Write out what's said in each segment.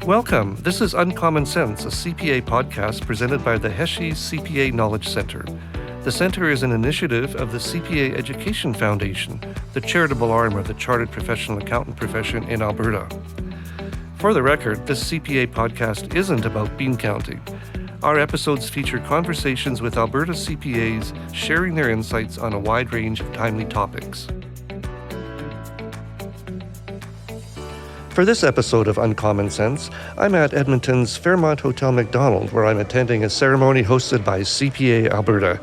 Welcome. This is Uncommon Sense, a CPA podcast presented by the Heshe CPA Knowledge Center. The center is an initiative of the CPA Education Foundation, the charitable arm of the chartered professional accountant profession in Alberta. For the record, this CPA podcast isn't about bean counting. Our episodes feature conversations with Alberta CPAs sharing their insights on a wide range of timely topics. For this episode of Uncommon Sense, I'm at Edmonton's Fairmont Hotel MacDonald, where I'm attending a ceremony hosted by CPA Alberta.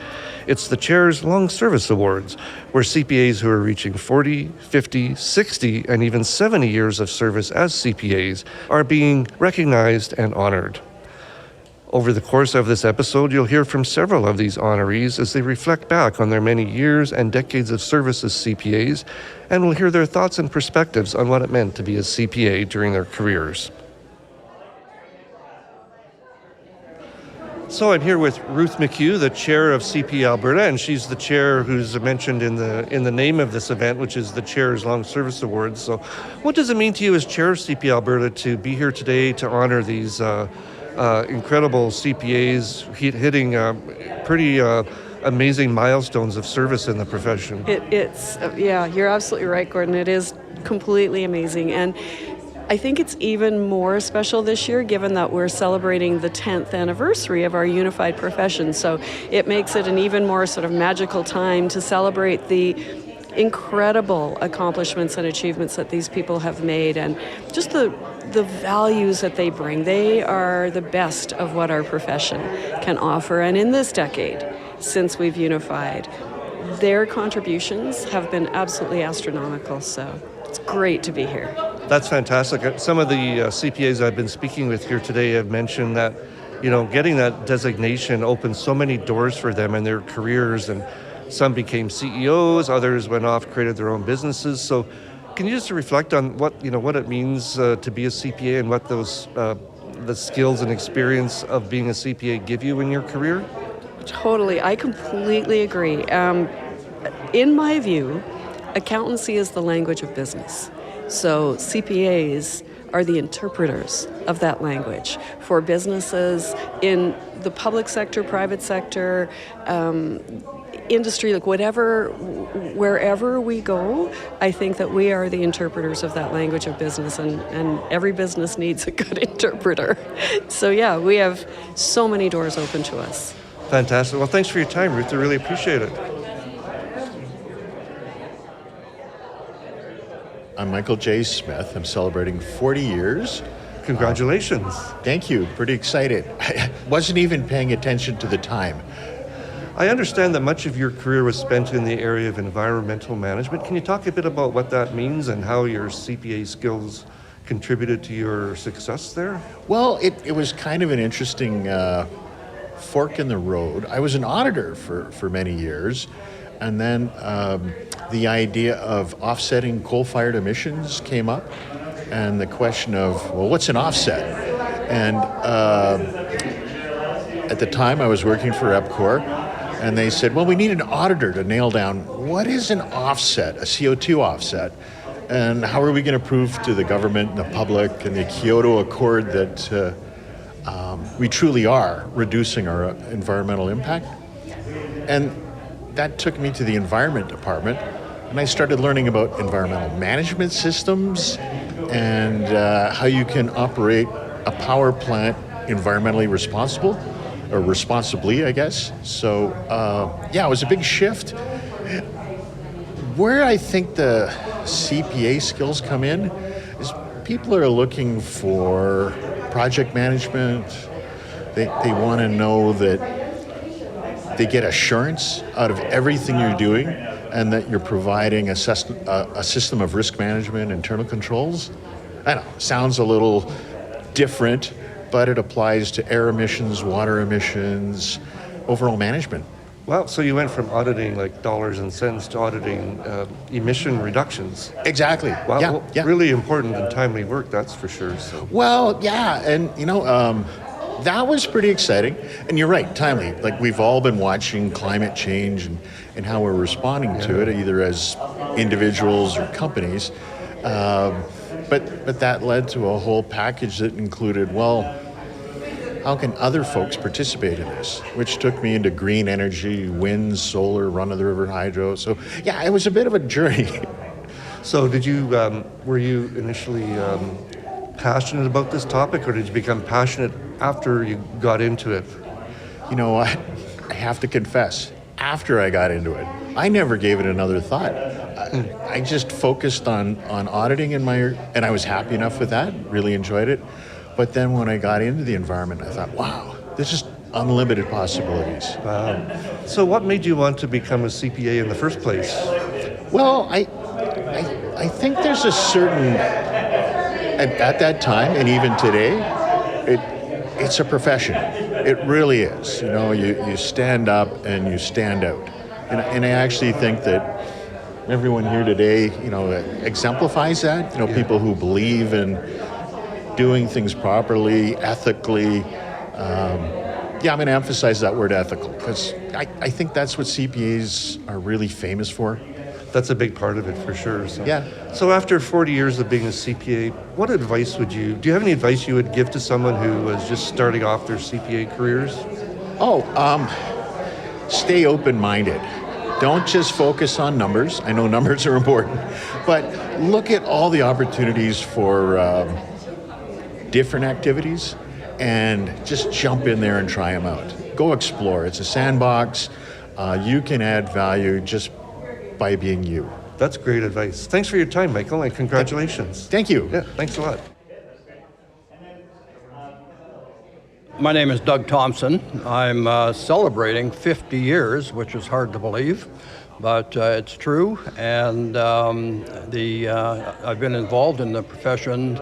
It's the Chair's Long Service Awards, where CPAs who are reaching 40, 50, 60, and even 70 years of service as CPAs are being recognized and honored. Over the course of this episode, you'll hear from several of these honorees as they reflect back on their many years and decades of service as CPAs, and we'll hear their thoughts and perspectives on what it meant to be a CPA during their careers. So I'm here with Ruth McHugh, the chair of CPA Alberta, and she's the chair who's mentioned in the name of this event, which is the Chair's Long Service Awards. So what does it mean to you as chair of CPA Alberta to be here today to honor these incredible CPAs hitting pretty amazing milestones of service in the profession? Yeah, you're absolutely right, Gordon. It is completely amazing. And I think it's even more special this year, given that we're celebrating the 10th anniversary of our unified profession. So it makes it an even more sort of magical time to celebrate the incredible accomplishments and achievements that these people have made, and just the values that they bring. They are the best of what our profession can offer. And in this decade, since we've unified, their contributions have been absolutely astronomical. So it's great to be here. That's fantastic. Some of the CPAs I've been speaking with here today have mentioned that, getting that designation opened so many doors for them in their careers, and some became CEOs, others went off, created their own businesses. So can you just reflect on what it means to be a CPA and what those the skills and experience of being a CPA give you in your career? Totally. I completely agree. In my view, accountancy is the language of business. So CPAs are the interpreters of that language for businesses in the public sector, private sector, industry, wherever we go. I think that we are the interpreters of that language of business, and every business needs a good interpreter. So yeah, we have so many doors open to us. Fantastic. Well, thanks for your time, Ruth. I really appreciate it. I'm Michael J. Smith. I'm celebrating 40 years. Congratulations. Thank you. Pretty excited. I wasn't even paying attention to the time. I understand that much of your career was spent in the area of environmental management. Can you talk a bit about what that means and how your CPA skills contributed to your success there? Well, it was kind of an interesting fork in the road. I was an auditor for many years, and then the idea of offsetting coal-fired emissions came up, and the question of, well, what's an offset? And at the time I was working for EPCOR, and they said, well, we need an auditor to nail down what is an offset, a CO2 offset, and how are we going to prove to the government and the public and the Kyoto Accord that we truly are reducing our environmental impact? And that took me to the environment department, and I started learning about environmental management systems and how you can operate a power plant environmentally responsible, or responsibly, I guess. So, it was a big shift. Where I think the CPA skills come in is people are looking for project management. They want to know that they get assurance out of everything you're doing, and that you're providing a system of risk management, internal controls. I know, sounds a little different, but it applies to air emissions, water emissions, overall management. Wow, so you went from auditing like dollars and cents to auditing emission reductions. Exactly. Wow, yeah. Really important and timely work, that's for sure. So. Well, yeah, and that was pretty exciting. And you're right, timely. Like, we've all been watching climate change and how we're responding to it, either as individuals or companies. But that led to a whole package that included, well, how can other folks participate in this? Which took me into green energy, wind, solar, run-of-the-river hydro. So, yeah, it was a bit of a journey. So did you, were you initially passionate about this topic, or did you become passionate after you got into it? You know what? I have to confess, after I got into it, I never gave it another thought. I just focused on auditing and I was happy enough with that, really enjoyed it. But then when I got into the environment, I thought, wow, there's just unlimited possibilities. Wow. So what made you want to become a CPA in the first place? Well, I think there's a certain, at that time and even today, it's a profession. It really is. You know, you stand up and you stand out. And I actually think that everyone here today, you know, exemplifies that. You know, people who believe in doing things properly, ethically. I'm going to emphasize that word ethical, because I think that's what CPAs are really famous for. That's a big part of it, for sure. So. Yeah. So after 40 years of being a CPA, what advice do you have any advice you would give to someone who was just starting off their CPA careers? Stay open-minded. Don't just focus on numbers. I know numbers are important, but look at all the opportunities for different activities and just jump in there and try them out. Go explore. It's a sandbox. You can add value just by being you. That's great advice. Thanks for your time, Michael, and congratulations. Thank you. Yeah, thanks a lot. My name is Doug Thompson. I'm celebrating 50 years, which is hard to believe, but it's true. And I've been involved in the profession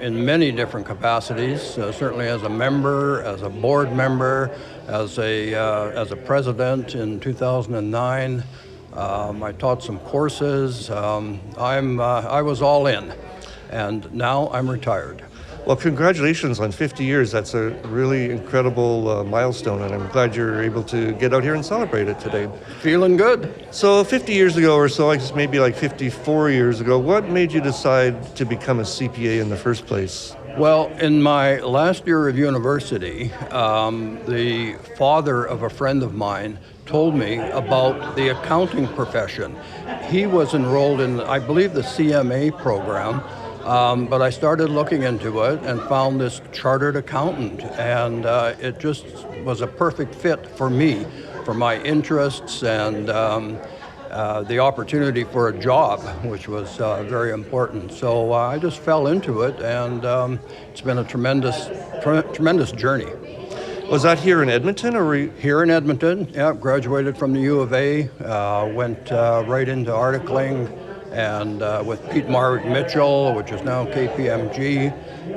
in many different capacities, certainly as a member, as a board member, as a president in 2009. I taught some courses. I was all in, and now I'm retired. Well, congratulations on 50 years. That's a really incredible milestone, and I'm glad you're able to get out here and celebrate it today. Feeling good. So 50 years ago or so, I guess maybe like 54 years ago, what made you decide to become a CPA in the first place? Well, in my last year of university, the father of a friend of mine told me about the accounting profession. He was enrolled in, I believe, the CMA program, but I started looking into it and found this chartered accountant, and it just was a perfect fit for me, for my interests and the opportunity for a job, which was very important. So I just fell into it, and it's been a tremendous journey. Was that here in Edmonton, or were you... Here in Edmonton, yeah, graduated from the U of A, went right into articling, and with Pete Mitchell, which is now KPMG,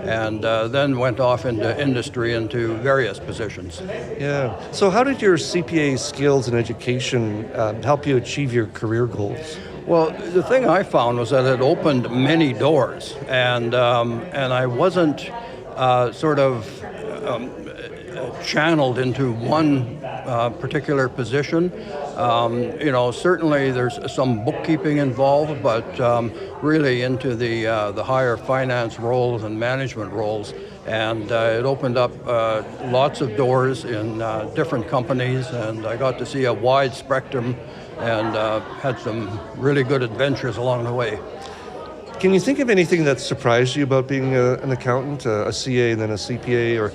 and then went off into industry into various positions. Yeah. So how did your CPA skills and education help you achieve your career goals? Well, the thing I found was that it opened many doors, and I wasn't channeled into one particular position. Certainly there's some bookkeeping involved, but really into the higher finance roles and management roles. And it opened up lots of doors in different companies, and I got to see a wide spectrum and had some really good adventures along the way. Can you think of anything that surprised you about being an accountant, a CA and then a CPA, or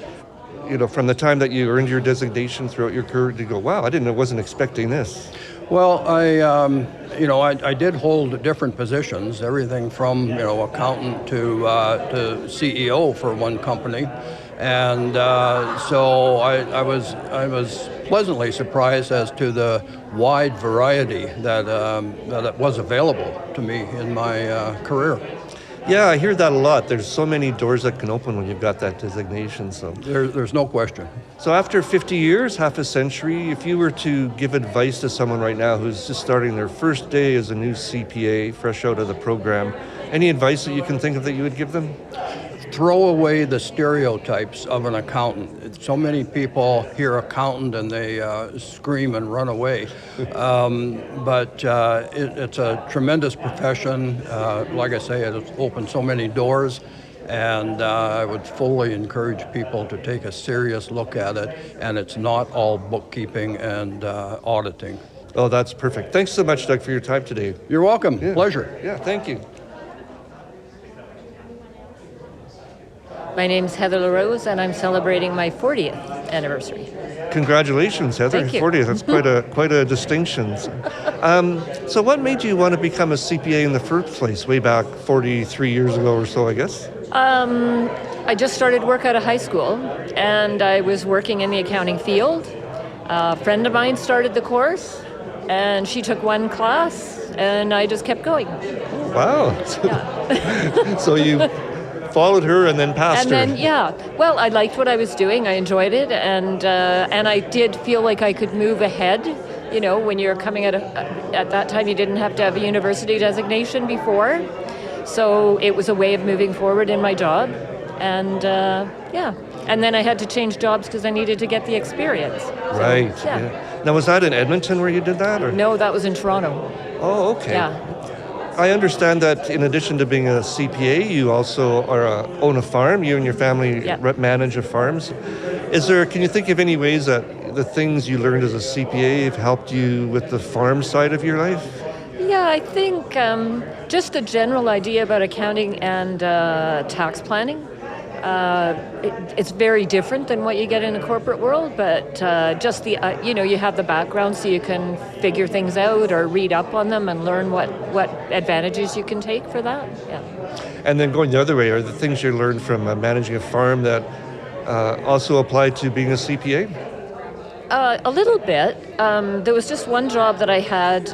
from the time that you earned your designation throughout your career, to go, wow, I wasn't expecting this? Well, I did hold different positions, everything from accountant to CEO for one company, and so I was pleasantly surprised as to the wide variety that was available to me in my career. Yeah, I hear that a lot. There's so many doors that can open when you've got that designation. So there's no question. So after 50 years, half a century, if you were to give advice to someone right now who's just starting their first day as a new CPA, fresh out of the program, any advice that you can think of that you would give them? throw away the stereotypes of an accountant. So many people hear accountant and they scream and run away. But it's a tremendous profession. Like I say, it has opened so many doors. And I would fully encourage people to take a serious look at it. And it's not all bookkeeping and auditing. Oh, that's perfect. Thanks so much, Doug, for your time today. You're welcome. Yeah. Pleasure. Yeah, thank you. My name's Heather LaRose, and I'm celebrating my 40th anniversary. Congratulations, Heather. Thank you. 40th, that's quite a distinction. So what made you want to become a CPA in the first place, way back 43 years ago or so, I guess? I just started work out of high school, and I was working in the accounting field. A friend of mine started the course, and she took one class, and I just kept going. Wow. Yeah. So you followed her and then passed And her. then, yeah, well, I liked what I was doing. I enjoyed it, and I did feel like I could move ahead. You know, when you're coming at that time, you didn't have to have a university designation before, so it was a way of moving forward in my job, and yeah. And then I had to change jobs because I needed to get the experience. So, Right. yeah. Now, was that in Edmonton where you did that? Or? No, that was in Toronto. Oh, okay. Yeah. I understand that in addition to being a CPA, you also own a farm. You and your family Yeah. manage a farms. Can you think of any ways that the things you learned as a CPA have helped you with the farm side of your life? Yeah, I think just a general idea about accounting and tax planning. It's very different than what you get in a corporate world, but just you have the background so you can figure things out or read up on them and learn what advantages you can take for that. Yeah. And then going the other way, are the things you learned from managing a farm that also apply to being a CPA? A little bit. There was just one job that I had.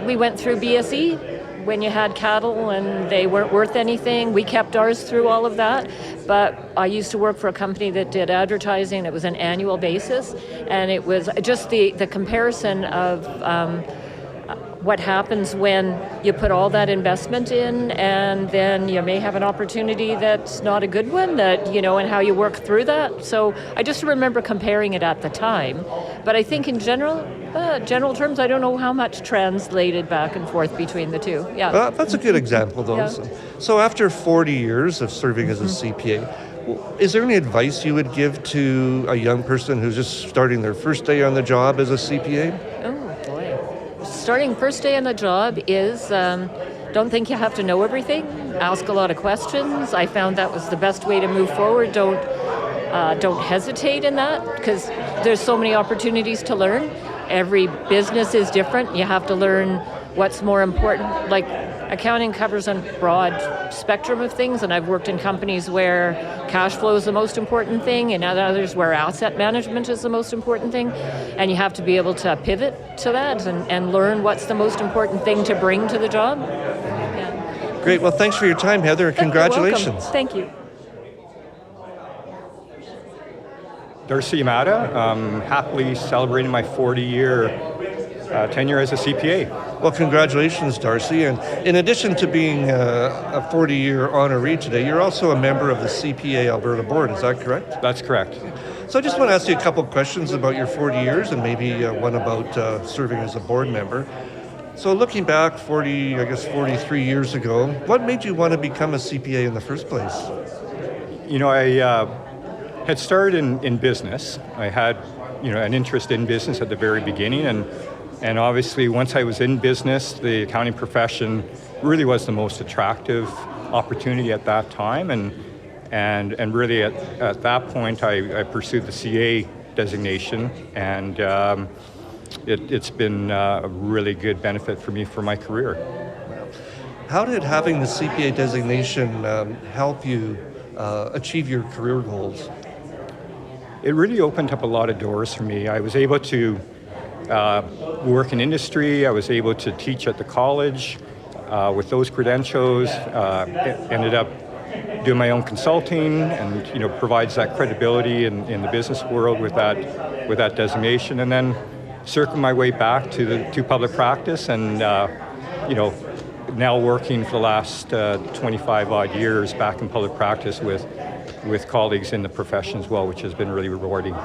We went through BSE. When you had cattle and they weren't worth anything, we kept ours through all of that. But I used to work for a company that did advertising. It was an annual basis, and it was just the comparison of what happens when you put all that investment in, and then you may have an opportunity that's not a good one, and how you work through that. So I just remember comparing it at the time. But I think in general terms, I don't know how much translated back and forth between the two. Yeah. That's a good example, though. Yeah. So after 40 years of serving as a CPA, is there any advice you would give to a young person who's just starting their first day on the job as a CPA? Oh, boy. Starting first day on the job is don't think you have to know everything. Ask a lot of questions. I found that was the best way to move forward. Don't hesitate in that, because there's so many opportunities to learn. Every business is different. You have to learn what's more important. Like, accounting covers a broad spectrum of things, and I've worked in companies where cash flow is the most important thing, and others where asset management is the most important thing, and you have to be able to pivot to that and learn what's the most important thing to bring to the job. Yeah. Great. Well, thanks for your time, Heather, and congratulations. You're welcome. Thank you. Darcy Yamada, happily celebrating my 40-year tenure as a CPA. Well, congratulations, Darcy. And in addition to being a 40-year honoree today, you're also a member of the CPA Alberta board. Is that correct? That's correct. So I just want to ask you a couple of questions about your 40 years and maybe one about serving as a board member. So looking back 43 years ago, what made you want to become a CPA in the first place? I had started in business. I had, an interest in business at the very beginning, and obviously once I was in business, the accounting profession really was the most attractive opportunity at that time, and really at that point I pursued the CA designation, and it's been a really good benefit for me for my career. How did having the CPA designation help you achieve your career goals? It really opened up a lot of doors for me. I was able to work in industry. I was able to teach at the college with those credentials. Ended up doing my own consulting, and provides that credibility in the business world with that designation. And then circling my way back to public practice, and now working for the last 25 odd years back in public practice with colleagues in the profession as well, which has been really rewarding.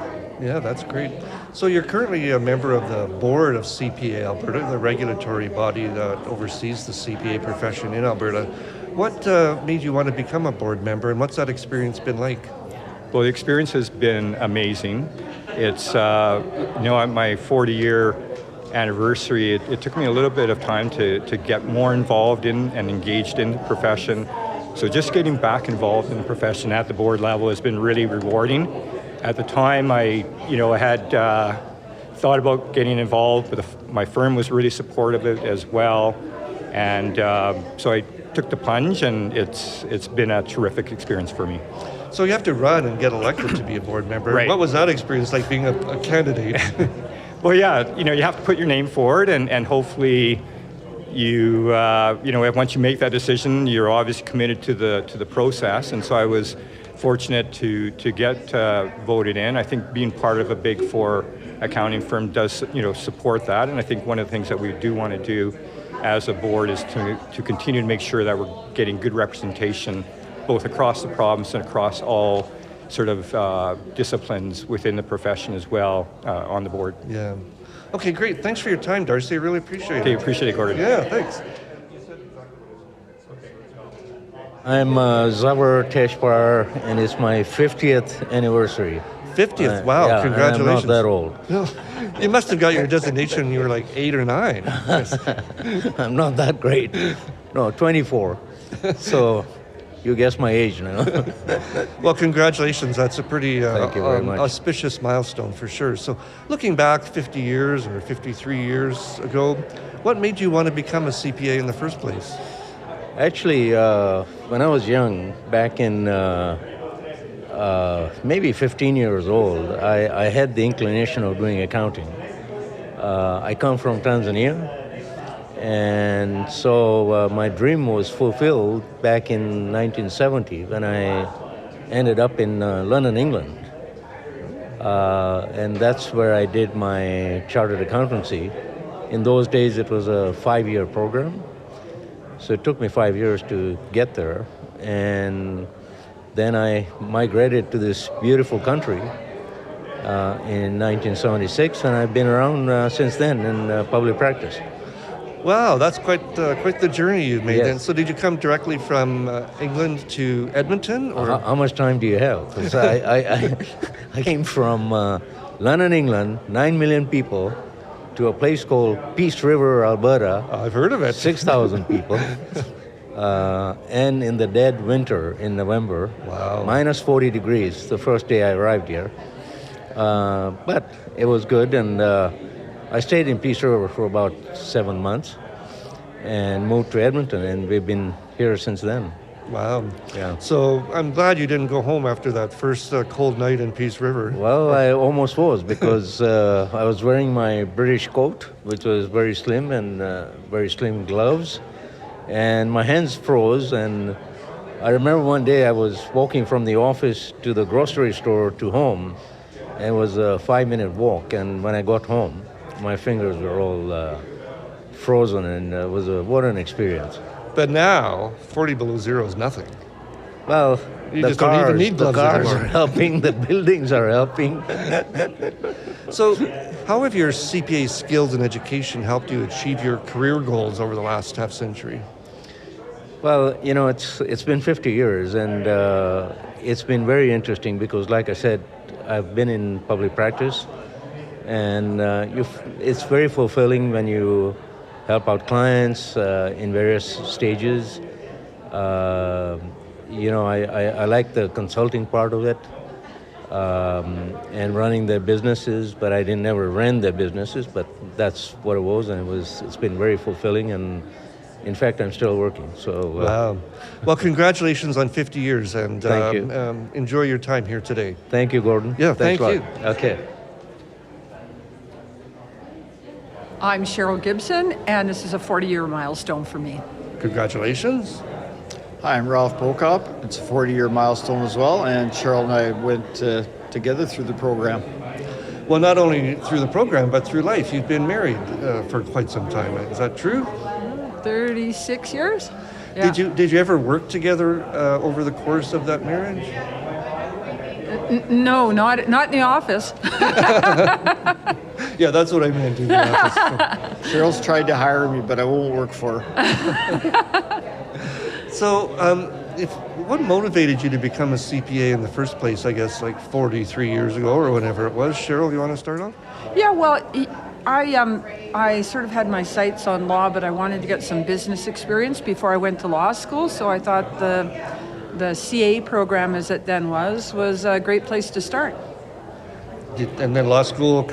Yeah, that's great. So you're currently a member of the board of CPA Alberta, the regulatory body that oversees the CPA profession in Alberta. What made you want to become a board member, and what's that experience been like? Well, the experience has been amazing. It's, on my 40-year anniversary, it took me a little bit of time to get more involved in and engaged in the profession. So just getting back involved in the profession at the board level has been really rewarding. At the time, I had thought about getting involved, but my firm was really supportive of it as well. And so I took the plunge, and it's been a terrific experience for me. So you have to run and get elected to be a board member. Right. What was that experience like being a candidate? Well, yeah, you have to put your name forward, and hopefully once you make that decision, you're obviously committed to the process. And so I was fortunate to get voted in. I think being part of a Big Four accounting firm does support that, and I think one of the things that we do want to do as a board is to continue to make sure that we're getting good representation both across the province and across all sort of disciplines within the profession as well on the board. Yeah. Okay, great. Thanks for your time, Darcy. I really appreciate it. Okay, appreciate it, Gordon. Yeah, thanks. I'm Zavor Teshpar, and it's my 50th anniversary. 50th? Wow, yeah, congratulations. I'm not that old. No, you must have got your designation when you were like 8 or 9. Yes. I'm not that great. No, 24. So you guess my age now. Well, congratulations. That's a pretty Thank you very much. auspicious milestone for sure. So looking back 50 years or 53 years ago, what made you want to become a CPA in the first place? Actually, when I was young, back in maybe 15 years old, I had the inclination of doing accounting. I come from Tanzania, and so my dream was fulfilled back in 1970 when I ended up in London, England. And that's where I did my chartered accountancy. In those days, it was a 5-year program. So it took me 5 years to get there, and then I migrated to this beautiful country in 1976, and I've been around since then in public practice. Wow, that's quite the journey you've made. Yes. Then, so did you come directly from England to Edmonton, or How much time do you have? 'Cause I came from London, England, 9 million people, to a place called Peace River, Alberta. I've heard of it. 6,000 people. And in the dead winter in November, Wow. minus 40 degrees the first day I arrived here. But it was good, and I stayed in Peace River for about 7 months and moved to Edmonton, and we've been here since then. Wow. Yeah. So I'm glad you didn't go home after that first cold night in Peace River. Well, I almost was, because I was wearing my British coat, which was very slim, and very slim gloves, and my hands froze. And I remember one day I was walking from the office to the grocery store to home, and it was a 5-minute walk, and when I got home, my fingers were all frozen, and what an experience. But now, 40 below zero is nothing. Well, You the just don't even need gloves the cars anymore. are helping, the buildings are helping. So how have your CPA skills and education helped you achieve your career goals over the last half century? Well, it's been 50 years, and it's been very interesting because, like I said, I've been in public practice, and it's very fulfilling when you help out clients in various stages. I like the consulting part of it, and running their businesses, but I never ran their businesses, but that's what it was, and it's been very fulfilling, and in fact, I'm still working. So Wow. Well, congratulations on 50 years, and Thank you. Enjoy your time here today. Thank you, Gordon. Yeah, Thanks thank a lot. Okay. I'm Cheryl Gibson, and this is a 40-year milestone for me. Congratulations. Hi, I'm Ralph Bokop. It's a 40-year milestone as well, and Cheryl and I went together through the program. Well, not only through the program, but through life. You've been married for quite some time. Is that true? 36 years. Yeah. Did you ever work together over the course of that marriage? No, not in the office. Yeah, that's what I meant. In the office. Cheryl's tried to hire me, but I won't work for her. So, what motivated you to become a CPA in the first place? I guess like 43 years ago or whenever it was. Cheryl, you want to start off? Yeah, well, I sort of had my sights on law, but I wanted to get some business experience before I went to law school. So I thought the CA program, as it then was a great place to start. And then law school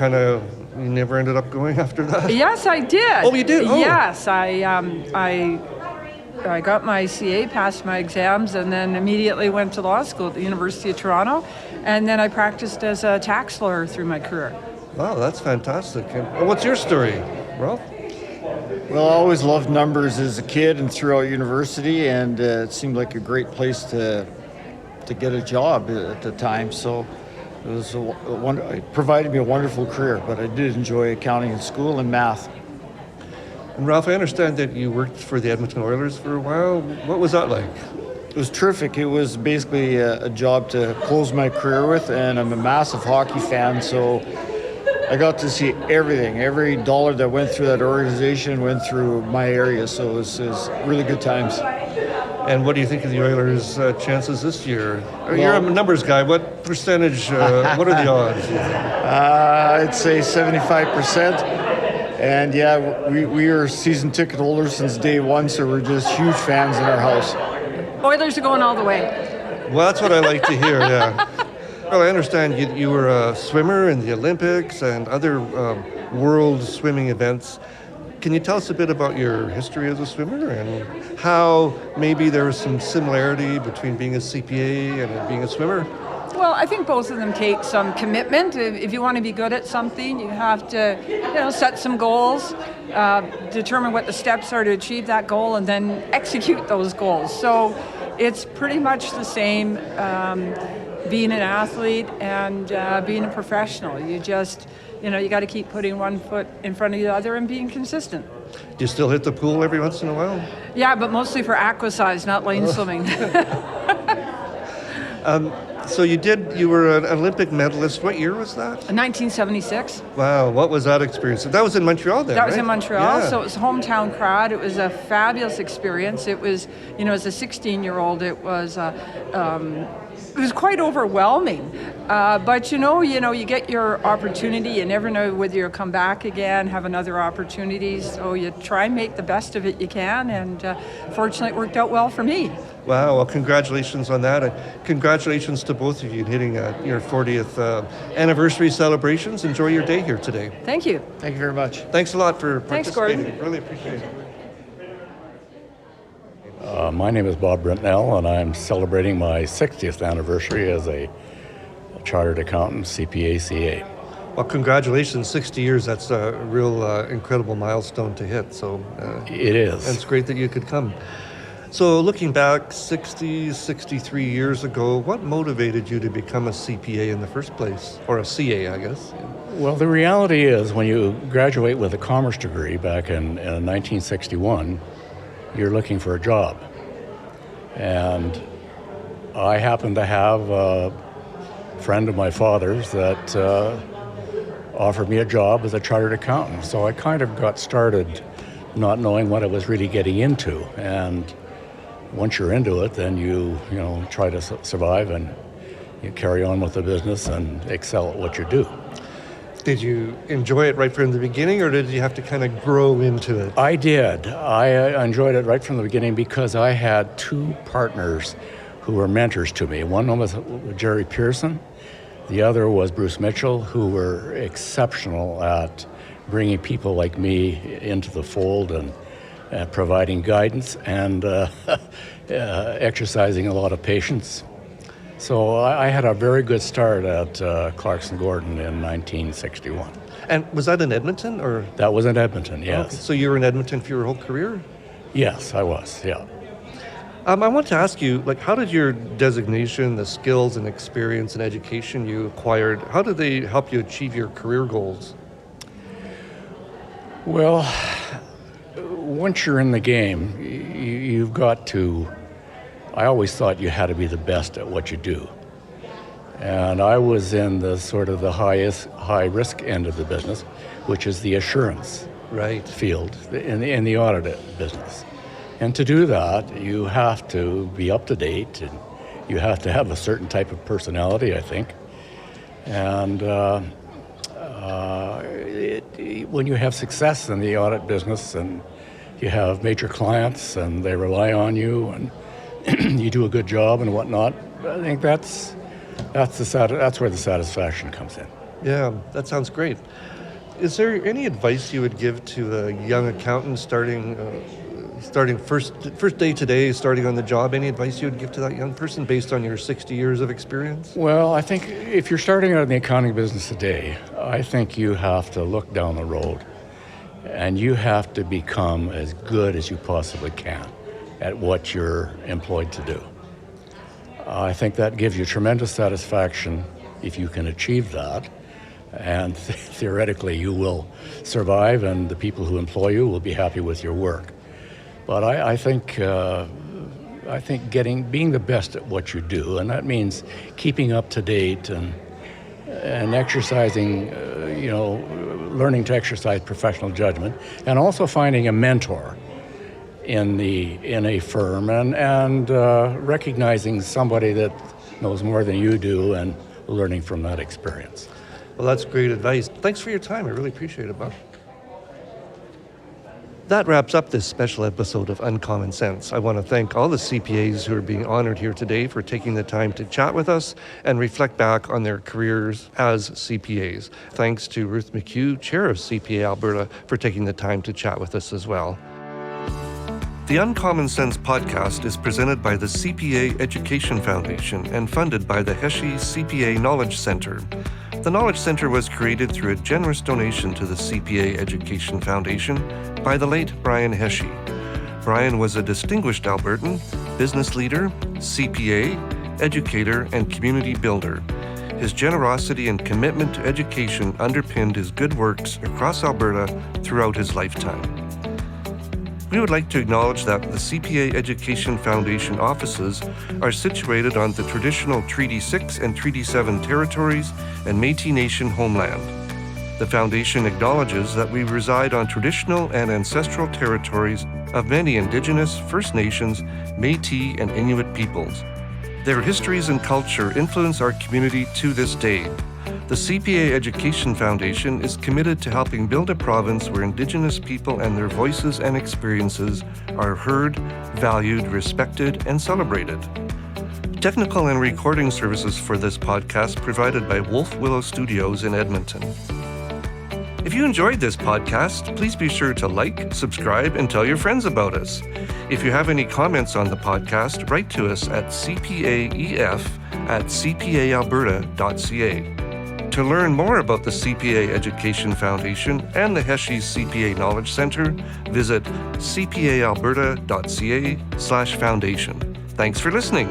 you never ended up going after that? Yes, I did. Oh, you did? Oh. Yes, I got my CA, passed my exams, and then immediately went to law school at the University of Toronto. And then I practiced as a tax lawyer through my career. Wow, that's fantastic. And what's your story, Ralph? Well, I always loved numbers as a kid and throughout university, and it seemed like a great place to get a job at the time. So it was it provided me a wonderful career, but I did enjoy accounting in school and math. And Ralph, I understand that you worked for the Edmonton Oilers for a while. What was that like? It was terrific. It was basically a job to close my career with, and I'm a massive hockey fan, so I got to see everything. Every dollar that went through that organization went through my area, so it was really good times. And what do you think of the Oilers' chances this year? You're a numbers guy. What percentage, what are the odds? I'd say 75%. And yeah, we are season ticket holders since day one, so we're just huge fans in our house. Oilers are going all the way. Well, that's what I like to hear, yeah. Well, I understand you were a swimmer in the Olympics and other world swimming events. Can you tell us a bit about your history as a swimmer and how maybe there was some similarity between being a CPA and being a swimmer? Well, I think both of them take some commitment. If you want to be good at something, you have to, set some goals, determine what the steps are to achieve that goal, and then execute those goals. So it's pretty much the same being an athlete and being a professional. You just, you got to keep putting one foot in front of the other and being consistent. Do you still hit the pool every once in a while? Yeah, but mostly for aquasize, not lane swimming. So you were an Olympic medalist. What year was that? 1976. Wow, what was that experience? That was in Montreal then, That was right? in Montreal, Yeah. so it was a hometown crowd. It was a fabulous experience. It was, as a 16-year-old, it was quite overwhelming. But you get your opportunity. You never know whether you'll come back again, have another opportunity. So you try and make the best of it you can. And fortunately, it worked out well for me. Wow, well, congratulations on that. And congratulations to both of you in hitting your 40th anniversary celebrations. Enjoy your day here today. Thank you. Thank you very much. Thanks a lot for Thanks, participating. Gordon. Really appreciate it. My name is Bob Brentnell, and I'm celebrating my 60th anniversary as a chartered accountant, CPA, CA. Well, congratulations, 60 years. That's a real incredible milestone to hit. So It is. and it's great that you could come. So looking back 63 years ago, what motivated you to become a CPA in the first place? Or a CA, I guess. Well, the reality is when you graduate with a commerce degree back in 1961, you're looking for a job. And I happen to have a friend of my father's that offered me a job as a chartered accountant. So I kind of got started not knowing what I was really getting into. And once you're into it, then you try to survive and you carry on with the business and excel at what you do. Did you enjoy it right from the beginning, or did you have to kind of grow into it? I did. I enjoyed it right from the beginning because I had two partners who were mentors to me. One was Jerry Pearson. The other was Bruce Mitchell, who were exceptional at bringing people like me into the fold and providing guidance and exercising a lot of patience. So I had a very good start at Clarkson Gordon in 1961. And was that in Edmonton, or? That was in Edmonton, yes. Okay, so you were in Edmonton for your whole career? Yes, I was, yeah. I want to ask you, how did your designation, the skills and experience and education you acquired, how did they help you achieve your career goals? Well, once you're in the game, you've got to, I always thought you had to be the best at what you do. And I was in the sort of the high risk end of the business, which is the assurance field in the audit business. And to do that, you have to be up to date, and you have to have a certain type of personality, I think. And when you have success in the audit business and you have major clients and they rely on you and you do a good job and whatnot, I think that's where the satisfaction comes in. Yeah, that sounds great. Is there any advice you would give to a young accountant starting first day today, starting on the job? Any advice you would give to that young person based on your 60 years of experience? Well, I think if you're starting out in the accounting business today, I think you have to look down the road and you have to become as good as you possibly can at what you're employed to do. I think that gives you tremendous satisfaction if you can achieve that, and theoretically you will survive and the people who employ you will be happy with your work. But I think being the best at what you do, and that means keeping up to date and exercising, learning to exercise professional judgment, and also finding a mentor in a firm and recognizing somebody that knows more than you do and learning from that experience. Well, that's great advice. Thanks for your time. I really appreciate it, Bob. That wraps up this special episode of Uncommon Sense. I want to thank all the CPAs who are being honored here today for taking the time to chat with us and reflect back on their careers as CPAs. Thanks to Ruth McHugh, Chair of CPA Alberta, for taking the time to chat with us as well. The Uncommon Sense podcast is presented by the CPA Education Foundation and funded by the Heshe CPA Knowledge Centre. The Knowledge Centre was created through a generous donation to the CPA Education Foundation by the late Brian Heshe. Brian was a distinguished Albertan, business leader, CPA, educator, and community builder. His generosity and commitment to education underpinned his good works across Alberta throughout his lifetime. We would like to acknowledge that the CPA Education Foundation offices are situated on the traditional Treaty 6 and Treaty 7 territories and Métis Nation homeland. The Foundation acknowledges that we reside on traditional and ancestral territories of many Indigenous, First Nations, Métis, and Inuit peoples. Their histories and culture influence our community to this day. The CPA Education Foundation is committed to helping build a province where Indigenous people and their voices and experiences are heard, valued, respected, and celebrated. Technical and recording services for this podcast provided by Wolf Willow Studios in Edmonton. If you enjoyed this podcast, please be sure to like, subscribe, and tell your friends about us. If you have any comments on the podcast, write to us at cpaef@cpaalberta.ca. To learn more about the CPA Education Foundation and the Heshe CPA Knowledge Centre, visit cpaalberta.ca/foundation. Thanks for listening.